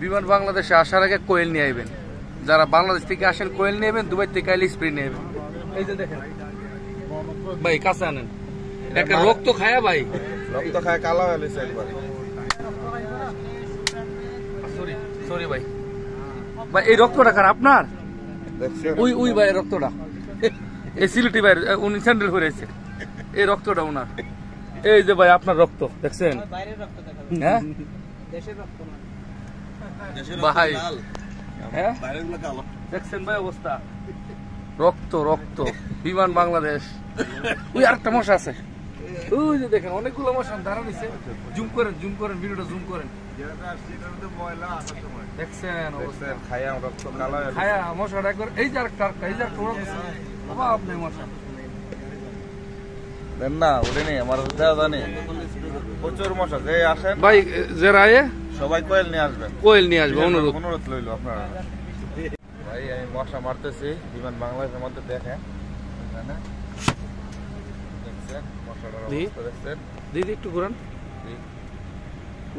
বিমান বাংলাদেশে আসার আগে কোয়েল নিয়ে আইবেন। যারা বাংলাদেশ থেকে আসেন কোয়েল নিয়ে আইবেন, দুবাই থেকে আইলে স্প্রে নিয়ে আইবেন। এই যে দেখেন ভাই, কাছে আনেন। একটা রক্ত খায়া ভাই, রক্ত খায় কালো হয়ে গেছে একবার। সরি সরি ভাই, ভাই এই রক্তটা কার আপনার? দেখছেন ওই ওই ভাই রক্তটা, এই সিলেটি ভাই, উনি স্যান্ডেল করেছে, এই রক্তটা ওনার। এই যে ভাই আপনার রক্ত দেখছেন, হ্যাঁ ভাই, হ্যাঁ দেখছেন ভাই অবস্থা, রক্ত রক্ত। বিমান বাংলাদেশ। ওই আরেকটা মশা আছে, ওই যে দেখেন অনেকগুলো মশা দাঁড়া নিছে। জুম করেন ভিডিওটা জুম করেন, দেখছেন অবস্থা। খায়া রক্ত কালো হয়ে খায়া মশাটা একবার, এই যে আরেকটা, এই যে আরেকটা অভাব নেই মশা। দেন না, ওটা নেই আমার দেওয়া জানি প্রচুর মশা। যে আসেন ভাই যারা আয়ে সবাই কোয়েল নিয়ে আসবেন, কোয়েল নিয়ে আসবে, অনুরোধ। অনুরোধ লইল আপনারা। ভাই আমি মশা মারতেছি বিমান বাংলাদেশের মধ্যে, দেখেন দেখছেন মশাটার অবস্থা দেখছেন। দিদি একটু ঘুরান।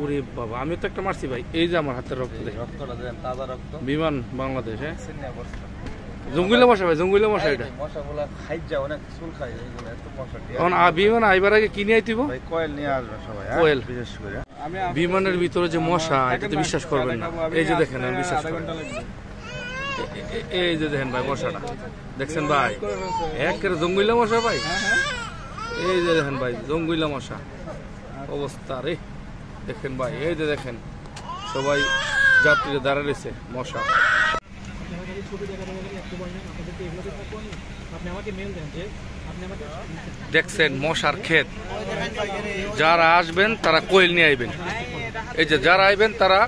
ওরে বাবা, আমি তো একটা মারছি ভাই, এই যে আমার হাতের রক্ত দেখেন, রক্তটা দেন, তাজা রক্ত। বিমান বাংলাদেশ। হ্যাঁ অবস্থা জঙ্গিলা মশা ভাই, জঙ্গিলা মশা এটা। মশাগুলা খাইজা অনেক চুল খাই, এইগুলো এত মশা। এখন বিমান আইবার আগে কি নিয়ে আইতিব? ভাই কোয়েল নিয়ে আসবেন সবাই, কোয়েল। বিশেষ করে বিমানের ভিতরে যে মশা, এটাতে বিশ্বাস করবেন না। এই যে দেখেন, বিশ্বাস করেন, এই যে দেখেন ভাই মশাটা দেখছেন ভাই, একেবারে জঙ্গিলা মশা ভাই। এই যে দেখেন ভাই জঙ্গিলা মশা অবস্থা রে, দেখেন ভাই, এই যে দেখেন সবাই যাত্রীরা দাঁড়িয়ে রয়েছে, মশা। দেখছেন মশার ক্ষেত। যারা আসবেন তারা কোয়েল নিয়ে আইবেন। এই যে যারা আইবেন তারা